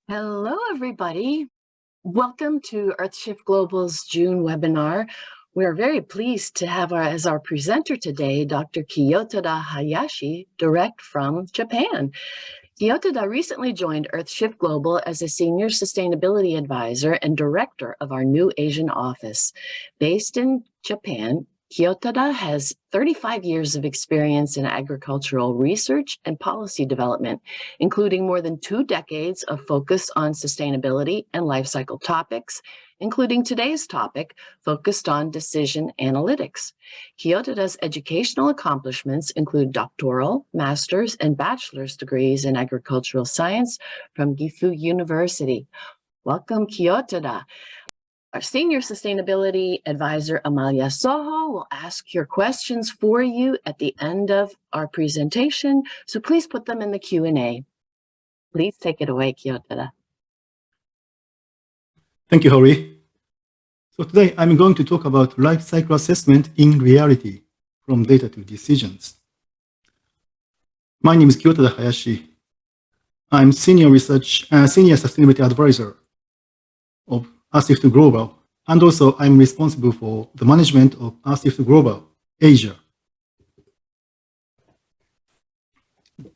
Hello, everybody. Welcome to EarthShift Global's June webinar. We are very pleased to have as our presenter today, Dr. Kiyotada Hayashi, direct from Japan. Kiyotada recently joined EarthShift Global as a Senior Sustainability Advisor and Director of our new Asian office. Based in Japan, Kiyotada has 35 years of experience in agricultural research and policy development, including more than 2 decades of focus on sustainability and life cycle topics, including today's topic, focused on decision analytics. Kiyotada's educational accomplishments include doctoral, master's, and bachelor's degrees in agricultural science from Gifu University. Welcome, Kiyotada. Our Senior Sustainability Advisor, Amalia Soho, will ask your questions for you at the end of our presentation, so please put them in the Q&A. Please take it away, Kiyotada. Thank you, Hori. So today I'm going to talk about life cycle assessment in reality, from data to decisions. My name is Kiyotada Hayashi. I'm Senior Sustainability Advisor of EarthShift Global, and also I'm responsible for the management of EarthShift Global Asia.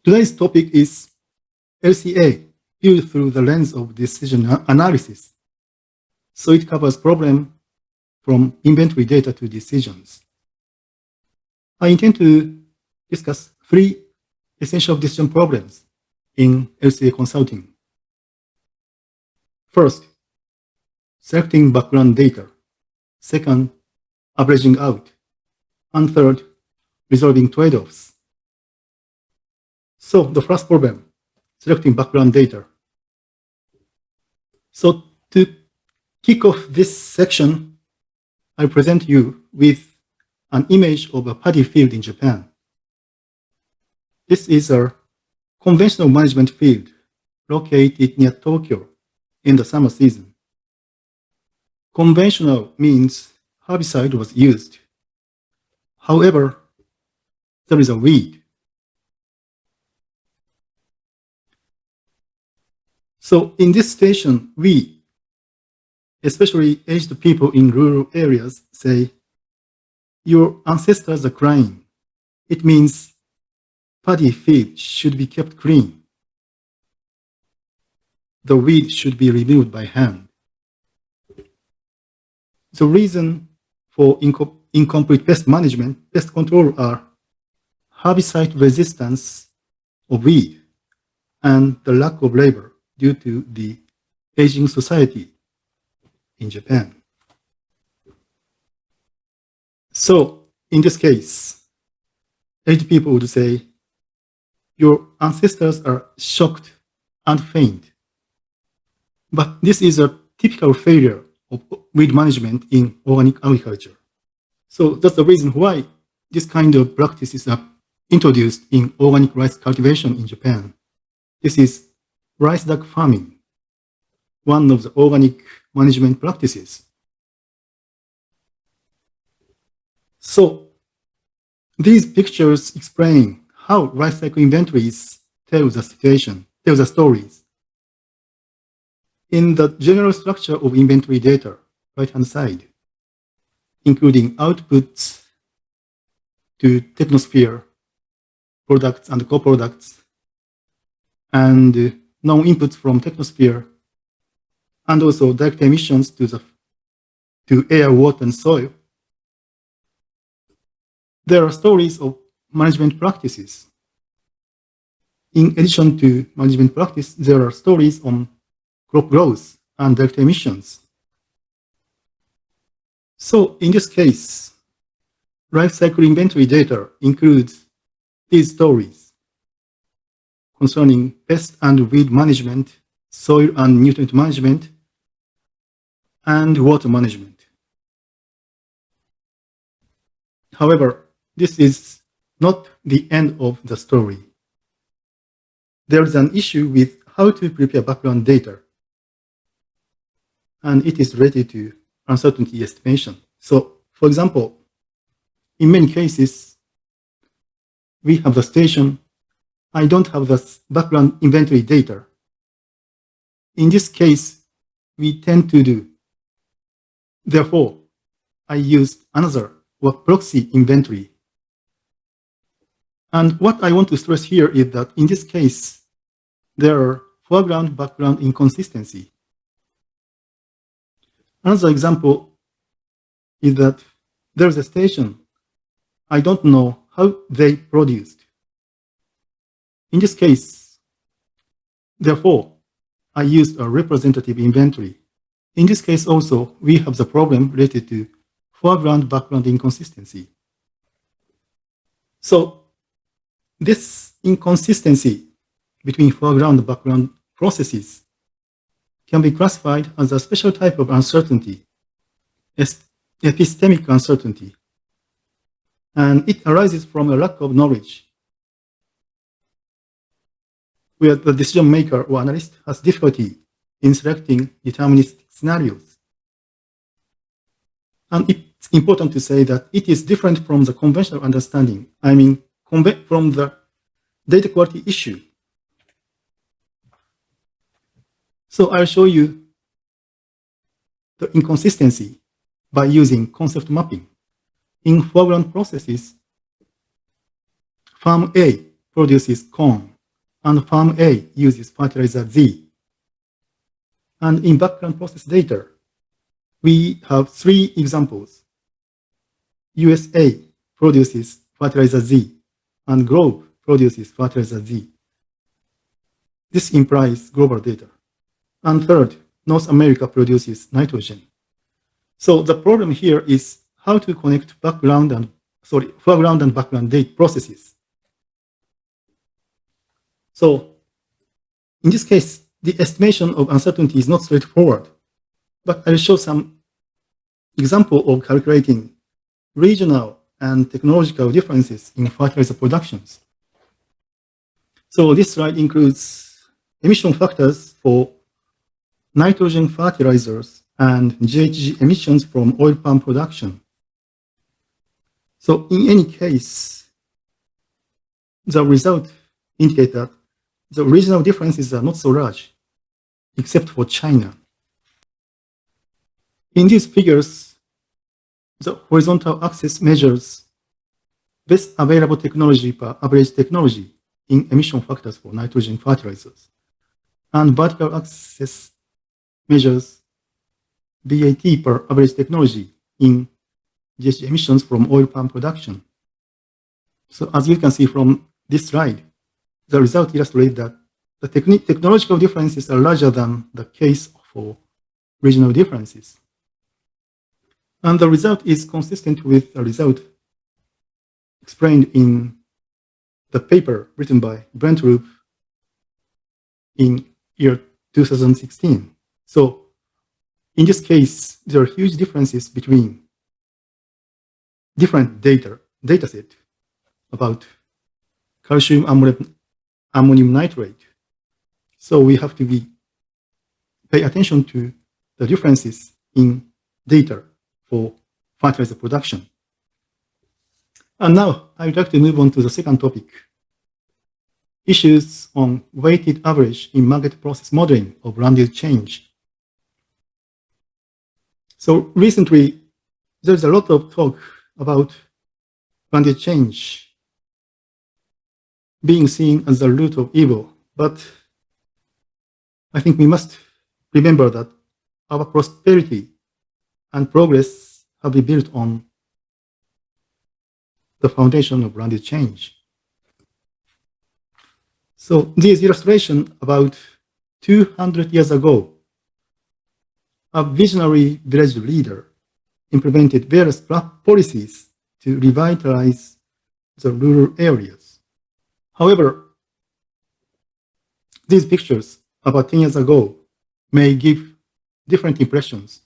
Today's topic is LCA, viewed through the lens of decision analysis. So it covers problems from inventory data to decisions. I intend to discuss 3 essential decision problems in LCA consulting. First, selecting background data. Second, averaging out. And third, resolving trade-offs. So the first problem, selecting background data. So to kick off this section, I present you with an image of a paddy field in Japan. This is a conventional management field located near Tokyo in the summer season. Conventional means herbicide was used. However, there is a weed. So in this situation, we, especially aged people in rural areas, say, your ancestors are crying. It means paddy field should be kept clean. The weed should be removed by hand. The reason for incomplete pest management, pest control are herbicide resistance of weed and the lack of labor due to the aging society in Japan. So in this case, aged people would say, your ancestors are shocked and faint. But this is a typical failure of weed management in organic agriculture. So that's the reason why this kind of practices are introduced in organic rice cultivation in Japan. This is rice duck farming, one of the organic management practices. So these pictures explain how life cycle inventories tell the situation, tell the stories. In the general structure of inventory data, right-hand side, including outputs to technosphere, products and co-products, and non-inputs from technosphere, and also direct emissions to air, water, and soil. There are stories of management practices. In addition to management practice, there are stories on crop growth and direct emissions. So in this case, life cycle inventory data includes these stories concerning pest and weed management, soil and nutrient management, and water management. However, this is not the end of the story. There is an issue with how to prepare background data, and it is related to uncertainty estimation. So, for example, in many cases, we have the station, I don't have the background inventory data. in this case, we tend to do. Therefore, I used another or proxy inventory. And what I want to stress here is that in this case, there are foreground, background inconsistency. Another example is that there's a station. I don't know how they produced. In this case, therefore, I used a representative inventory. In this case also, we have the problem related to foreground, background inconsistency. So this inconsistency between foreground and background processes can be classified as a special type of uncertainty, epistemic uncertainty. And it arises from a lack of knowledge, where the decision maker or analyst has difficulty in selecting deterministic scenarios. And it's important to say that it is different from the conventional understanding, I mean, from the data quality issue. So I'll show you the inconsistency by using concept mapping. In foreground processes, farm A produces corn, and farm A uses fertilizer Z. And in background process data, we have 3 examples. USA produces fertilizer Z, and Globe produces fertilizer Z. This implies global data. And third, North America produces nitrogen. So the problem here is how to connect foreground and background data processes. So in this case, the estimation of uncertainty is not straightforward, but I'll show some example of calculating regional and technological differences in fertilizer productions. So this slide includes emission factors for nitrogen fertilizers and GHG emissions from oil palm production. So in any case, the result indicates that the regional differences are not so large, except for China. In these figures, the horizontal axis measures best available technology per average technology in emission factors for nitrogen fertilizers. And vertical axis measures BAT per average technology in GHG emissions from oil palm production. So as you can see from this slide, the result illustrates that the technological differences are larger than the case for regional differences. And the result is consistent with the result explained in the paper written by Brent Roop in year 2016. So in this case, there are huge differences between different data set about calcium ammonium nitrate. So we have to pay attention to the differences in data for fertilizer production. And now I would like to move on to the second topic, issues on weighted average in market process modeling of land-use change. So recently, there's a lot of talk about land-use change being seen as the root of evil, but I think we must remember that our prosperity and progress have been built on the foundation of land-use change. So this illustration about 200 years ago, a visionary village leader implemented various policies to revitalize the rural areas. However, these pictures about 10 years ago may give different impressions.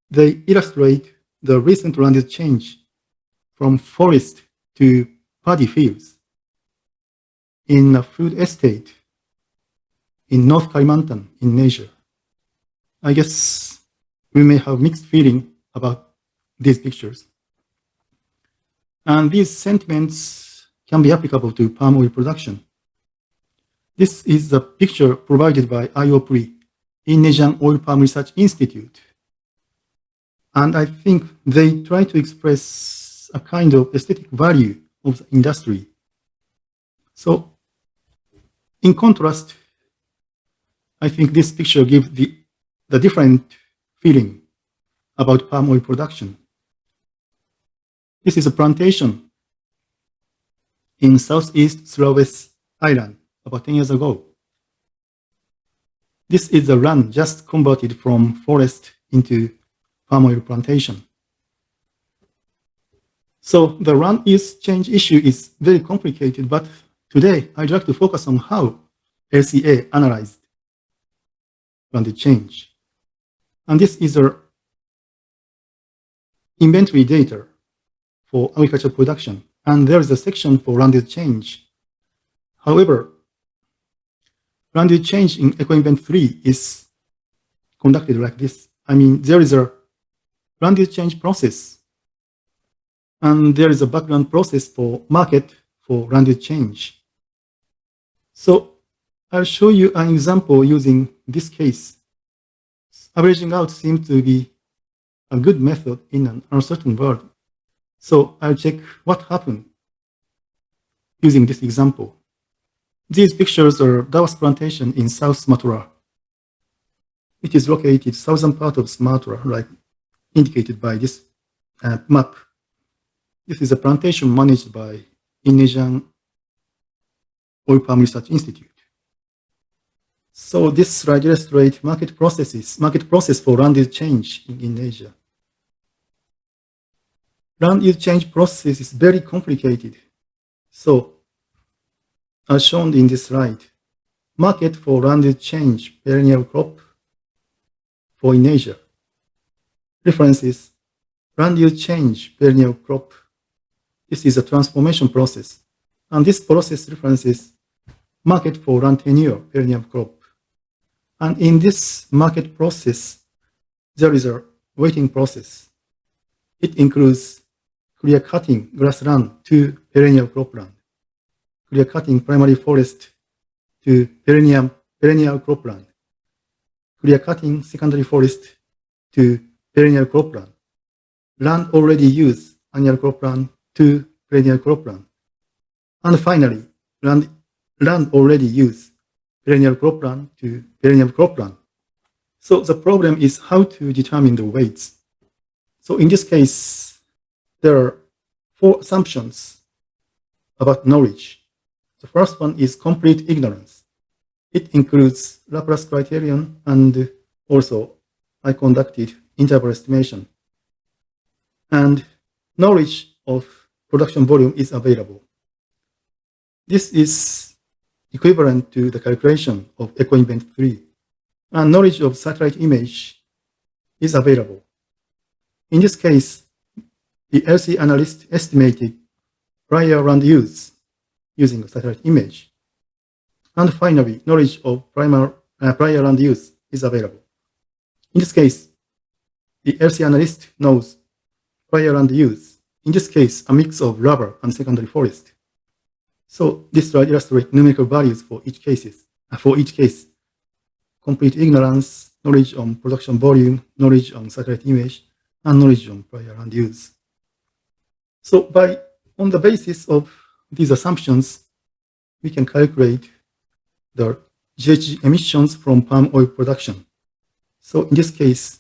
They illustrate the recent land change from forest to paddy fields in a food estate in North Kalimantan in Asia. I guess we may have mixed feeling about these pictures. And these sentiments can be applicable to palm oil production. This is the picture provided by IOPRI Indonesian Oil Palm Research Institute. And I think they try to express a kind of aesthetic value of the industry. So in contrast, I think this picture gives the different feeling about palm oil production. This is a plantation in Southeast Sulawesi Island about 10 years ago. This is the land just converted from forest into palm oil plantation. So the land use change issue is very complicated, but today I'd like to focus on how LCA analyzed land change. And this is a inventory data for agricultural production, and there is a section for land use change. However, land use change in eco-inventory is conducted like this. I mean, there is a land use change process, and there is a background process for market for land use change. So I'll show you an example using this case. Averaging out seems to be a good method in an uncertain world. So I'll check what happened using this example. These pictures are Dawas plantation in South Sumatra. It is located southern part of Sumatra, like indicated by this map. This is a plantation managed by Indonesian Oil Palm Research Institute. So this slide illustrates market process for land use change in Indonesia. Land use change process is very complicated. So, as shown in this slide, market for land use change perennial crop for Indonesia. References, land use change perennial crop. This is a transformation process. And this process references market for land tenure perennial crop. And in this market process, there is a waiting process. It includes clear cutting grassland to perennial cropland, clear cutting primary forest to perennial cropland, clear cutting secondary forest to perennial cropland, land already used annual cropland to perennial cropland, and finally, land already used perennial cropland to perennial cropland. So the problem is how to determine the weights. So in this case, there are 4 assumptions about knowledge. The first one is complete ignorance. It includes Laplace criterion, and also I conducted interval estimation. And knowledge of production volume is available. This is equivalent to the calculation of eco-inventory, and knowledge of satellite image is available. In this case, the LCA analyst estimated prior land use using a satellite image. And finally, knowledge of prior land use is available. In this case, the LCA analyst knows prior land use. In this case, a mix of rubber and secondary forest. So this slide illustrates numerical values for each case. Complete ignorance, knowledge on production volume, knowledge on satellite image, and knowledge on prior land use. So on the basis of these assumptions, we can calculate the GHG emissions from palm oil production. So in this case,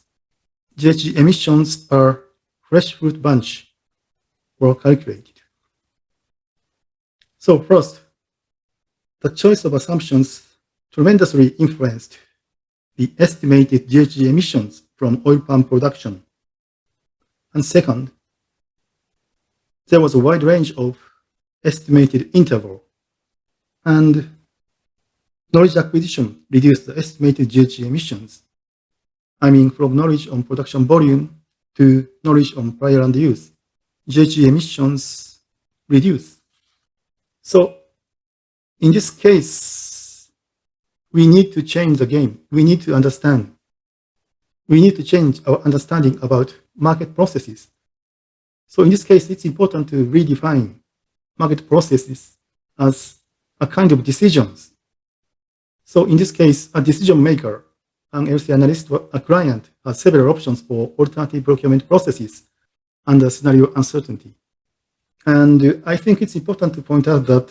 GHG emissions per fresh fruit bunch were calculated. So first, the choice of assumptions tremendously influenced the estimated GHG emissions from oil palm production. And second, there was a wide range of estimated interval, and knowledge acquisition reduced the estimated GHG emissions. I mean, from knowledge on production volume to knowledge on prior land use, GHG emissions reduced. So in this case, we need to change the game. We need to understand. We need to change our understanding about market processes. So in this case, it's important to redefine market processes as a kind of decisions. So in this case, a decision maker an LCA analyst or a client has several options for alternative procurement processes under scenario uncertainty. And I think it's important to point out that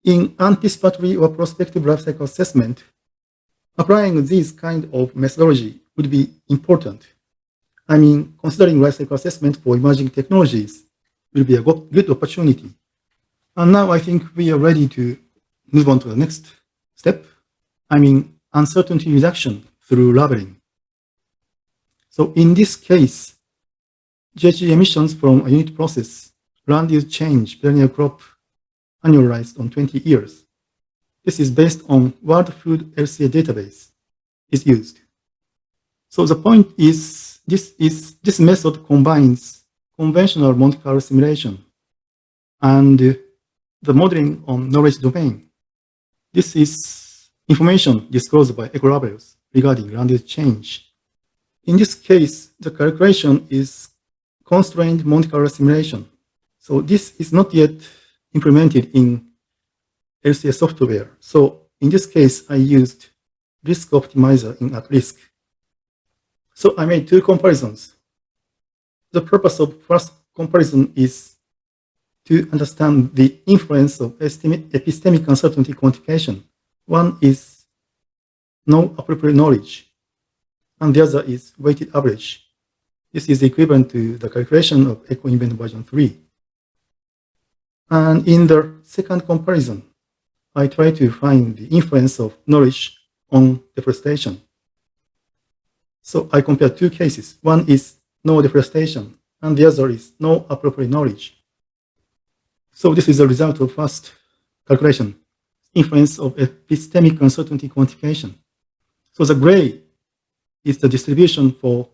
in anticipatory or prospective lifecycle assessment, applying this kind of methodology would be important. I mean, considering lifecycle assessment for emerging technologies will be a good opportunity. And now I think we are ready to move on to the next step. I mean, uncertainty reduction through labeling. So in this case, GHG emissions from a unit process, land use change, perennial crop, annualized on 20 years. This is based on World Food LCA database is used. So the point is, this method combines conventional Monte Carlo simulation and the modeling on knowledge domain. This is information disclosed by eco-labels regarding land use change. In this case, the calculation is constrained Monte Carlo simulation. So this is not yet implemented in LCA software. So in this case, I used risk optimizer in at risk. So I made two comparisons. The purpose of first comparison is to understand the influence of epistemic uncertainty quantification. One is no appropriate knowledge, and the other is weighted average. This is equivalent to the calculation of EcoInvent version 3. And in the second comparison, I try to find the influence of knowledge on deforestation. So I compare two cases. One is no deforestation, and the other is no appropriate knowledge. So this is the result of first calculation, influence of epistemic uncertainty quantification. So the gray is the distribution for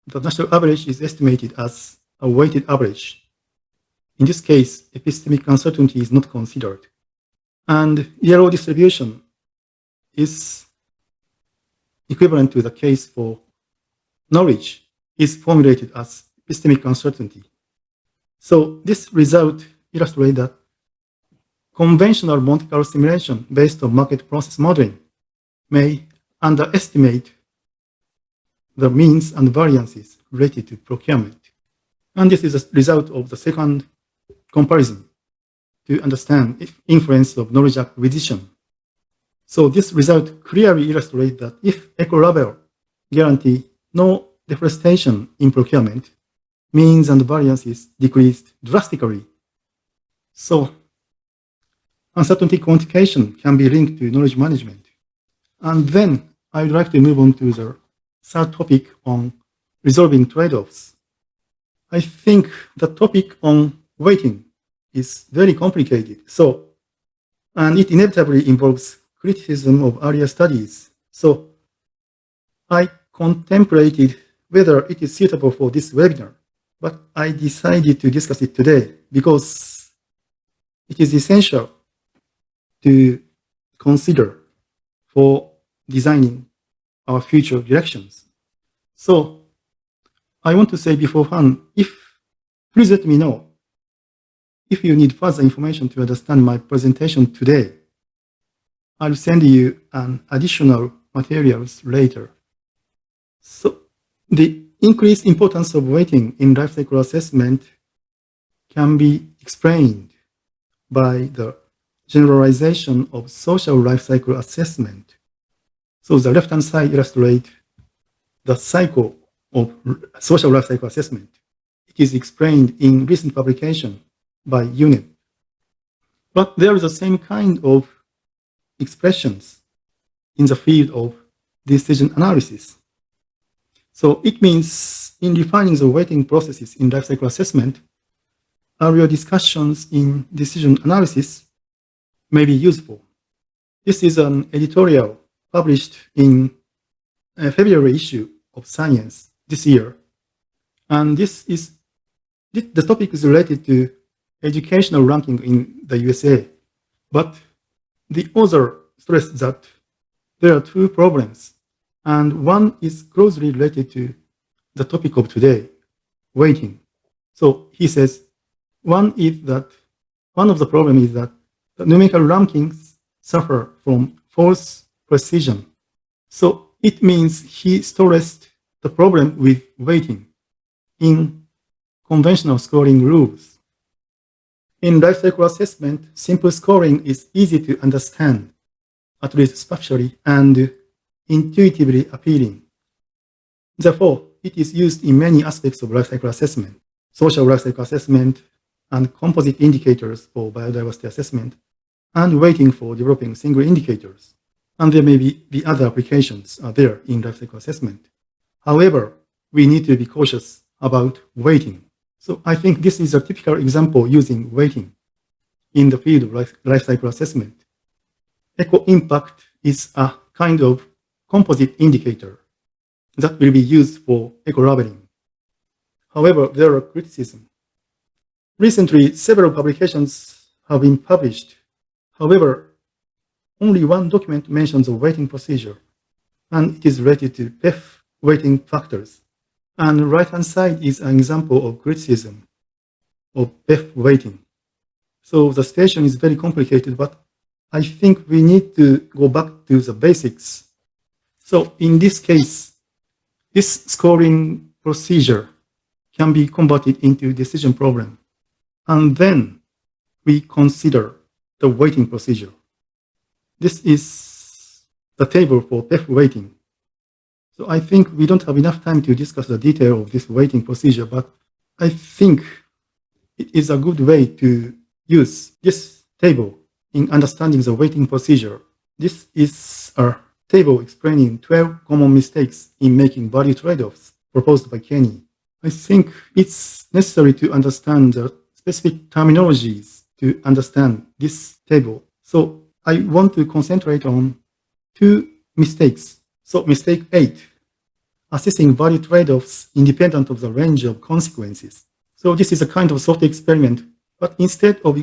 the national average is estimated as a weighted average. In this case, epistemic uncertainty is not considered. And yellow distribution is equivalent to the case for knowledge is formulated as epistemic uncertainty. So this result illustrates that conventional Monte Carlo simulation based on market process modeling may underestimate the means and variances related to procurement. And this is a result of the second comparison to understand the influence of knowledge acquisition. So this result clearly illustrates that if eco-label guarantee no deforestation in procurement, means and variances decreased drastically. So uncertainty quantification can be linked to knowledge management. And then I would like to move on to the third topic on resolving trade-offs. I think the topic on weighting is very complicated. And it inevitably involves criticism of earlier studies. So I contemplated whether it is suitable for this webinar, but I decided to discuss it today because it is essential to consider for designing our future directions. So I want to say beforehand, please let me know if you need further information to understand my presentation today. I'll send you an additional materials later. So the increased importance of weighting in life cycle assessment can be explained by the generalization of social life cycle assessment. So the left-hand side illustrates the cycle of social life cycle assessment. It is explained in recent publication by UNEP. But there is the same kind of expressions in the field of decision analysis. So it means in defining the weighting processes in life cycle assessment, earlier discussions in decision analysis may be useful. This is an editorial published in a February issue of Science this year. And the topic is related to educational ranking in the USA. But the author stressed that there are two problems, and one is closely related to the topic of today, weighting. So he says, one of the problems is that the numerical rankings suffer from false precision. So It means he stressed the problem with weighting in conventional scoring rules. In life cycle assessment, simple scoring is easy to understand, at least spatially, and intuitively appealing. Therefore, it is used in many aspects of life cycle assessment, social life cycle assessment, and composite indicators for biodiversity assessment, and weighting for developing single indicators. And there may be other applications there in life cycle assessment. However, we need to be cautious about weighting. So I think this is a typical example using weighting in the field of life cycle assessment. Eco-impact is a kind of composite indicator that will be used for eco-labeling. However, there are criticisms. Recently, several publications have been published. However, only one document mentions a weighting procedure, and it is related to PEF weighting factors. And the right-hand side is an example of criticism of PEF weighting. So the situation is very complicated, but I think we need to go back to the basics. So in this case, this scoring procedure can be converted into decision problem. And then we consider the weighting procedure. This is the table for PEF weighting. So I think we don't have enough time to discuss the detail of this weighting procedure, but I think it is a good way to use this table in understanding the weighting procedure. This is a table explaining 12 common mistakes in making value trade-offs proposed by Kenny. I think it's necessary to understand the specific terminologies to understand this table. So I want to concentrate on two mistakes. So mistake 8, assessing value trade-offs independent of the range of consequences. So this is a kind of soft experiment, but instead of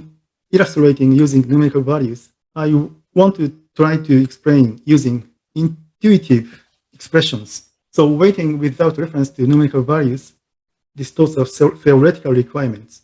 illustrating using numerical values, I want to try to explain using intuitive expressions. So weighting without reference to numerical values distorts the theoretical requirements.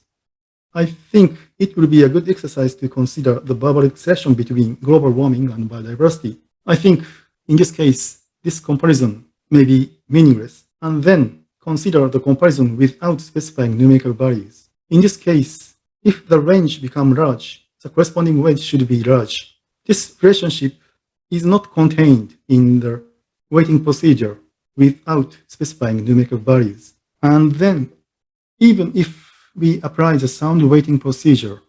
I think it will be a good exercise to consider the verbal expression between global warming and biodiversity. I think in this case, this comparison may be meaningless, and then consider the comparison without specifying numerical values. In this case, if the range becomes large, the corresponding weight should be large. This relationship is not contained in the weighting procedure without specifying numerical values. And then, even if we apply the sound weighting procedure,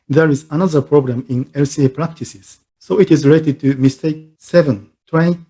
there is another problem in LCA practices. So it is related to mistake 7,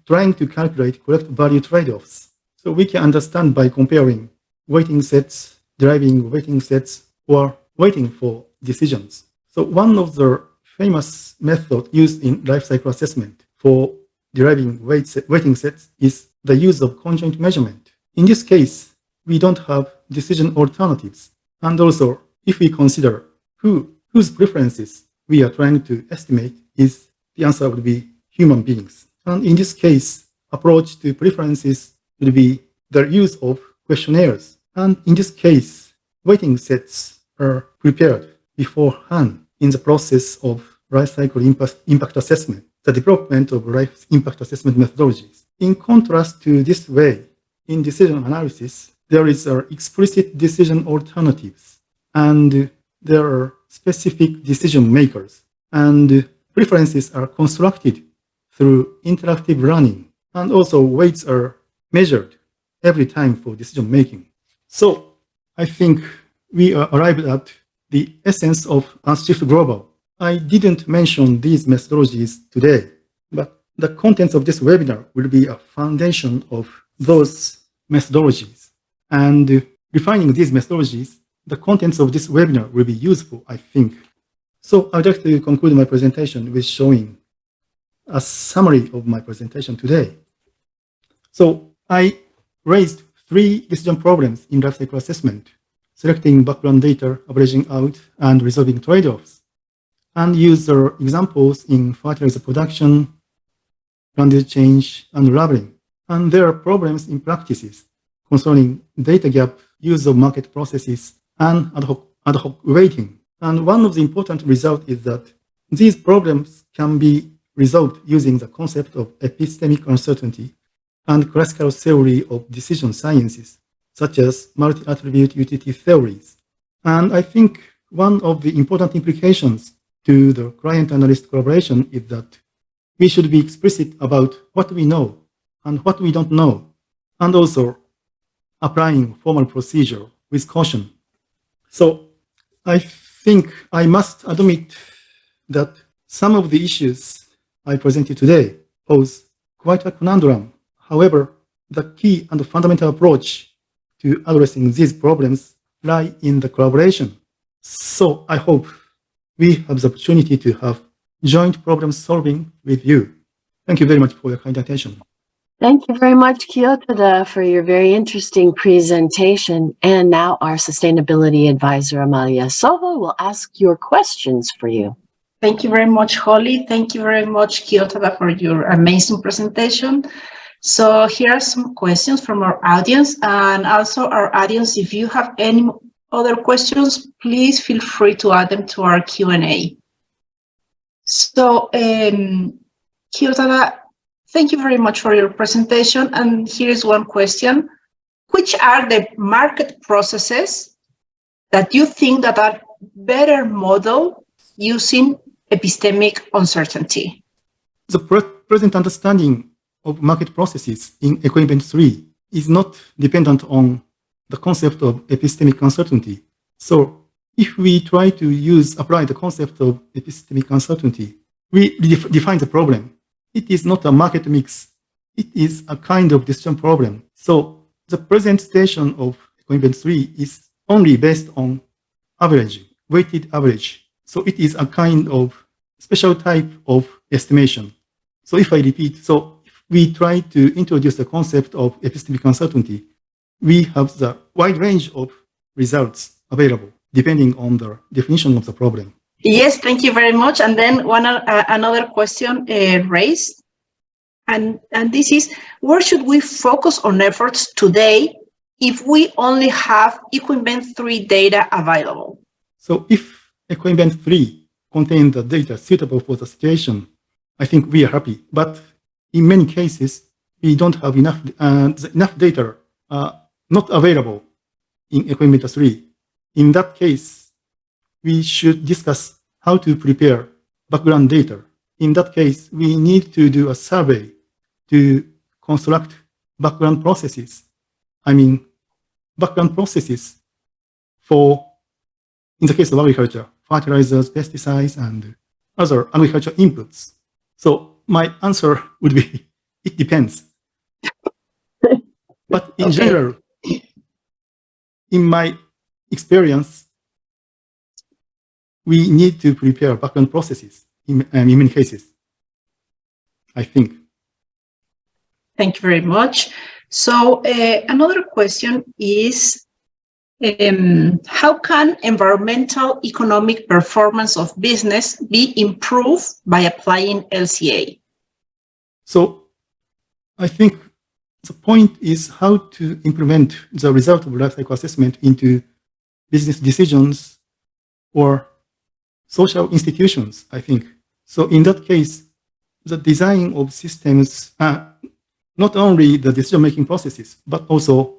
trying to calculate correct value trade-offs. So we can understand by comparing weighting sets, deriving weighting sets, or weighting for decisions. So one of the famous methods used in life cycle assessment for deriving weighting sets is the use of conjoint measurement. In this case, we don't have decision alternatives. And also, if we consider whose preferences we are trying to estimate, the answer would be human beings. And in this case, approach to preferences will be the use of questionnaires. And in this case, weighting sets are prepared beforehand in the process of life cycle impact assessment, the development of life impact assessment methodologies. In contrast to this way, in decision analysis, there is explicit decision alternatives, and there are specific decision makers, and preferences are constructed through interactive learning, and also weights are measured every time for decision making. So I think we are arrived at the essence of EarthShift Global. I didn't mention these methodologies today, but the contents of this webinar will be a foundation of those methodologies. And refining these methodologies, the contents of this webinar will be useful, I think. So I'd like to conclude my presentation with showing a summary of my presentation today. So I raised 3 decision problems in life cycle assessment: selecting background data, averaging out, and resolving trade-offs, and used examples in fertilizer production, land use change, and labeling. And there are problems in practices concerning data gap, use of market processes, and ad hoc weighting. And one of the important results is that these problems can be resolved using the concept of epistemic uncertainty and classical theory of decision sciences, such as multi-attribute utility theories. And I think one of the important implications to the client-analyst collaboration is that we should be explicit about what we know and what we don't know, and also applying formal procedure with caution. So I think I must admit that some of the issues I presented today pose quite a conundrum. However, the key and fundamental approach to addressing these problems lie in the collaboration. So I hope we have the opportunity to have joint problem solving with you. Thank you very much for your kind attention. Thank you very much, Kiyotada, for your very interesting presentation. And now our sustainability advisor, Amalia Soho, will ask your questions for you. Thank you very much, Holly. Thank you very much, Kiyotada, for your amazing presentation. So here are some questions from our audience. And also our audience, if you have any other questions, please feel free to add them to our Q&A. So, Kiyotada, thank you very much for your presentation. And here is one question. Which are the market processes that you think that are better model using epistemic uncertainty? The present understanding of market processes in Eco-Invent 3 is not dependent on the concept of epistemic uncertainty. So if we try to apply the concept of epistemic uncertainty, we define the problem. It is not a market mix. It is a kind of decision problem. So the present station of Eco-Invent 3 is only based on averaging, weighted average. So it is a kind of special type of estimation. So if I repeat, so if we try to introduce the concept of epistemic uncertainty, we have the wide range of results available depending on the definition of the problem. Yes, thank you very much. And then another question raised, and this is, where should we focus on efforts today if we only have Eco-Invent 3 data available? So if Eco-Invent 3 contains the data suitable for the situation, I think we are happy. But in many cases, we don't have enough data not available in Eco-Invent 3. In that case, we should discuss how to prepare background data. In that case, we need to do a survey to construct background processes. I mean, background processes for, in the case of agriculture, fertilizers, pesticides, and other agricultural inputs. So my answer would be, it depends. But in general, in my experience, we need to prepare background processes in many cases, I think. Thank you very much. So another question is, how can environmental economic performance of business be improved by applying LCA? So I think the point is how to implement the result of life cycle assessment into business decisions or social institutions, I think. So in that case, the design of systems, not only the decision-making processes, but also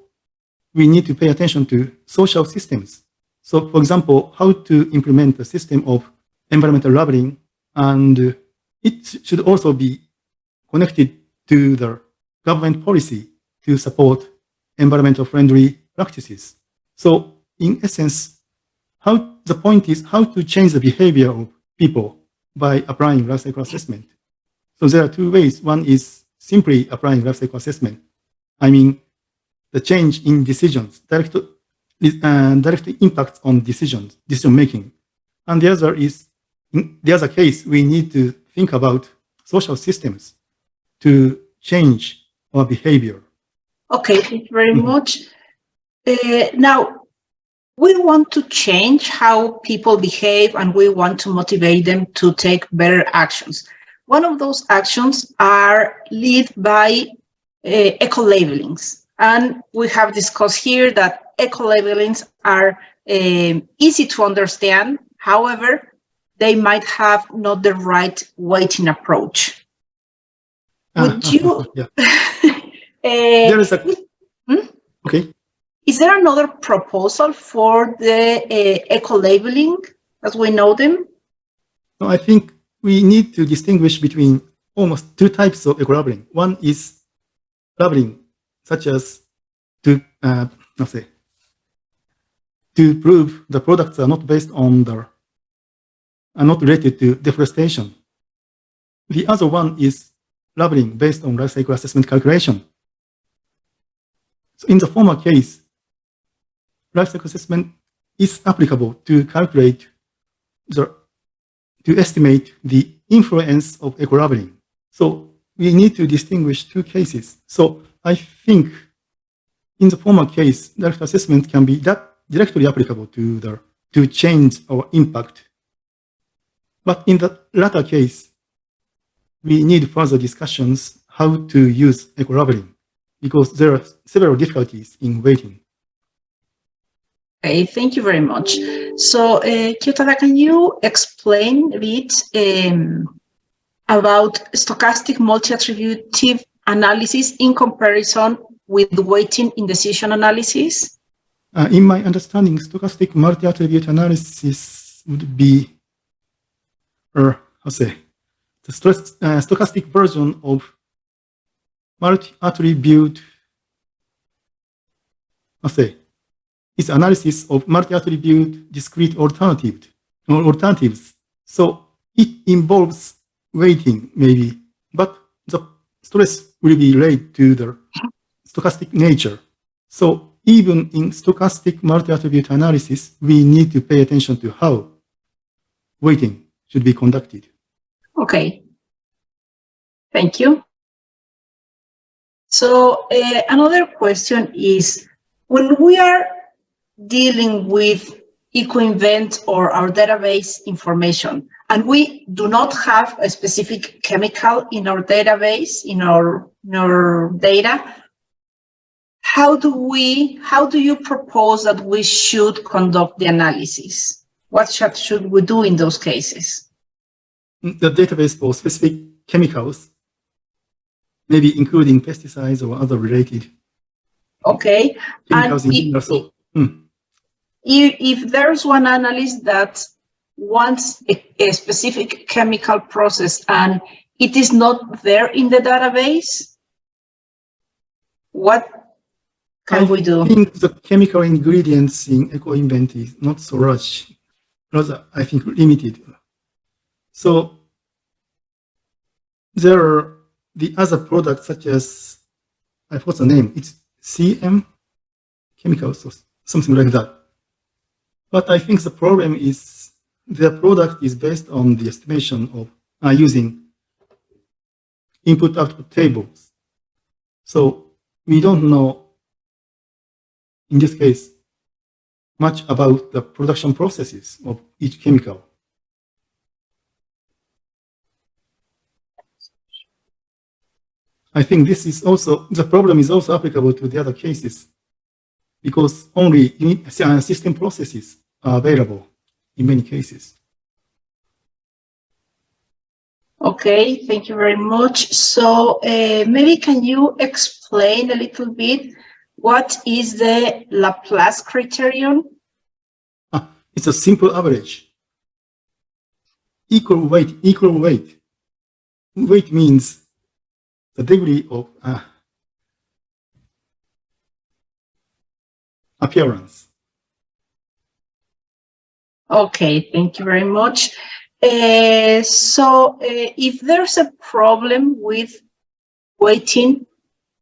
we need to pay attention to social systems. So for example, how to implement a system of environmental labeling, and it should also be connected to the government policy to support environmental friendly practices. So in essence, the point is how to change the behavior of people by applying life cycle assessment. So there are two ways. One is simply applying life cycle assessment. I mean, the change in decisions, direct impacts on decision making. And the other is, in the other case, we need to think about social systems to change our behavior. Okay, thank you very much. Now, we want to change how people behave and we want to motivate them to take better actions. One of those actions are led by eco-labelings. And we have discussed here that eco-labelings are easy to understand. However, they might have not the right weighting approach. Would you There is a okay. Is there another proposal for the eco-labeling as we know them? No, I think we need to distinguish between almost two types of eco-labeling. One is labeling, such as to prove the products are not based on are not related to deforestation. The other one is labeling based on life cycle assessment calculation. So in the former case, life cycle assessment is applicable to calculate to estimate the influence of eco-labeling. So we need to distinguish two cases. So I think in the former case, direct assessment can be directly applicable to change our impact. But in the latter case, we need further discussions how to use eco-labeling because there are several difficulties in weighting. Okay, thank you very much. So, Kiyotada, can you explain a bit about stochastic multi-attributive analysis in comparison with weighting in decision analysis? In my understanding, stochastic multi-attribute analysis would be, the stochastic version of multi-attribute, it's analysis of multi-attribute discrete alternatives. So it involves weighting maybe, but the stress will be related to the stochastic nature. So even in stochastic multi-attribute analysis, we need to pay attention to how weighting should be conducted. Okay, thank you. So another question is, when we are dealing with EcoInvent or our database information, and we do not have a specific chemical in our database, in our data, how do you propose that we should conduct the analysis? What should we do in those cases? The database for specific chemicals, maybe including pesticides or other related chemicals in general. If there's one analyst that wants a specific chemical process and it is not there in the database, what can we do? I think the chemical ingredients in EcoInvent is not so large, rather, I think, limited. So there are the other products such as, I forgot the name, it's CM chemicals or something like that. But I think the problem is their product is based on the estimation of using input-output tables. So we don't know, in this case, much about the production processes of each chemical. I think this is also, the problem is also applicable to the other cases because only system processes are available in many cases. Okay, thank you very much. So maybe can you explain a little bit what is the Laplace criterion? It's a simple average. Equal weight. Weight means the degree of appearance. Okay, thank you very much. So if there's a problem with weighting,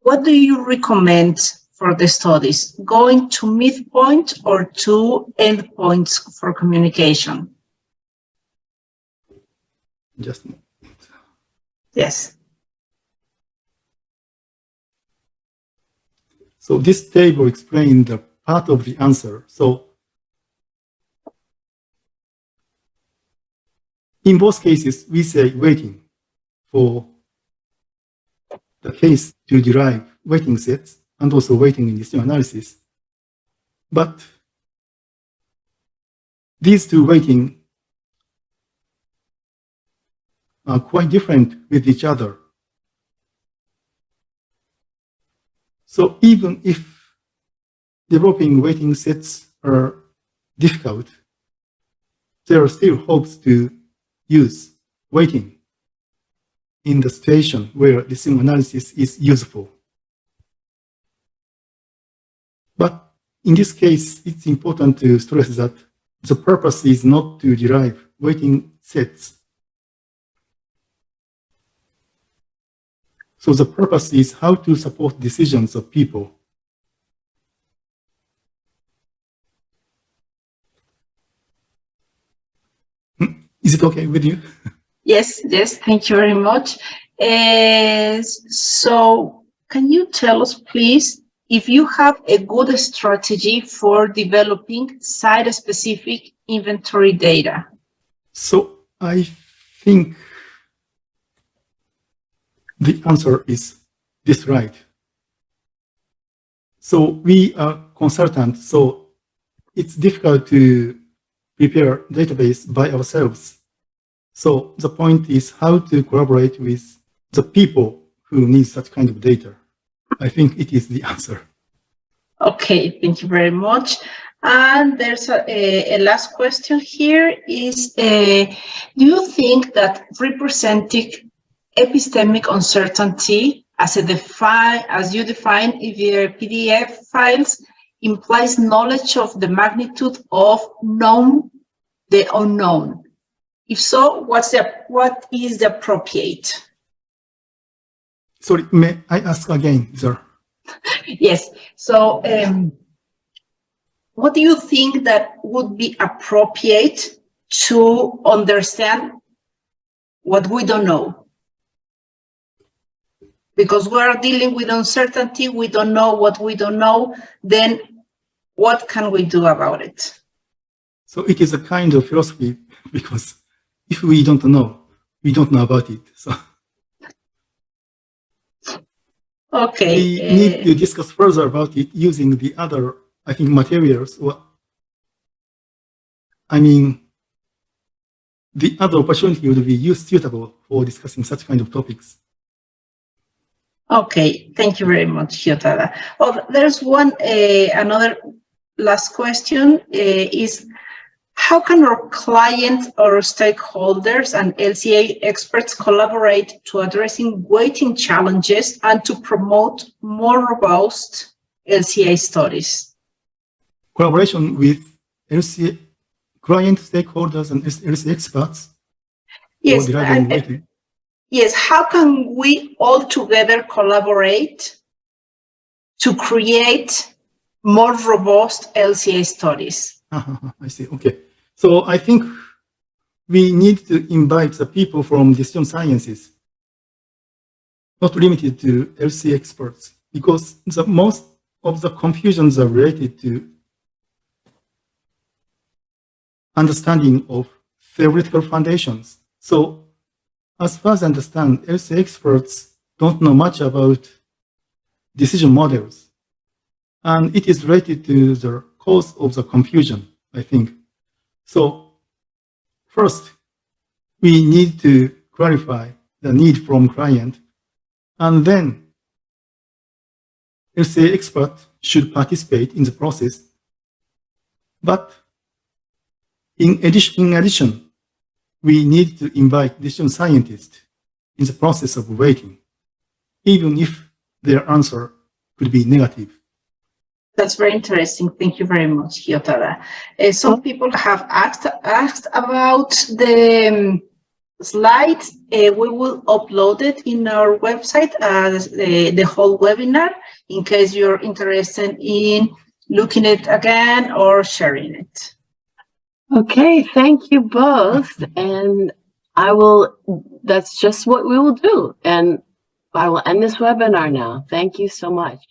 what do you recommend for the studies? Going to midpoint or to endpoints for communication? Just a moment. Yes. So this table explains the part of the answer. So in both cases, we say weighting for the case to derive weighting sets and also weighting in decision analysis. But these two weighting are quite different with each other. So even if developing weighting sets are difficult, there are still hopes to use weighting in the situation where decision analysis is useful. But in this case, it's important to stress that the purpose is not to derive weighting sets. So the purpose is how to support decisions of people. Is it okay with you? Yes, thank you very much. So can you tell us, please, if you have a good strategy for developing site-specific inventory data? So I think the answer is this, right? So we are consultants, so it's difficult to prepare database by ourselves. So the point is how to collaborate with the people who need such kind of data. I think it is the answer. Okay, thank you very much. And there's a last question here is, do you think that representing epistemic uncertainty as you define if your PDF files implies knowledge of the magnitude of the unknown? If so, what is the appropriate? Sorry, may I ask again, sir? Yes. So, what do you think that would be appropriate to understand what we don't know? Because we are dealing with uncertainty, we don't know what we don't know, then what can we do about it? So it is a kind of philosophy, because if we don't know, we don't know about it. So okay. We need to discuss further about it using the other, I think, materials. The other opportunity would be suitable for discussing such kind of topics. Okay, thank you very much, Kiyotada. Oh, there's another last question is, how can our clients or stakeholders and LCA experts collaborate to addressing weighting challenges and to promote more robust LCA studies? Collaboration with LCA client stakeholders and LCA experts. Yes, yes. How can we all together collaborate to create more robust LCA studies? I see. Okay. So I think we need to invite the people from decision sciences, not limited to LCA experts, because most of the confusions are related to understanding of theoretical foundations. So as far as I understand, LCA experts don't know much about decision models. And it is related to the cause of the confusion, I think. So first, we need to clarify the need from client, and then LCA expert should participate in the process. But in addition, we need to invite decision scientists in the process of weighting, even if their answer could be negative. That's very interesting. Thank you very much, Kiyotada. Some people have asked about the slides. We will upload it in our website as the whole webinar in case you're interested in looking at it again or sharing it. Okay, thank you both. And that's just what we will do. And I will end this webinar now. Thank you so much.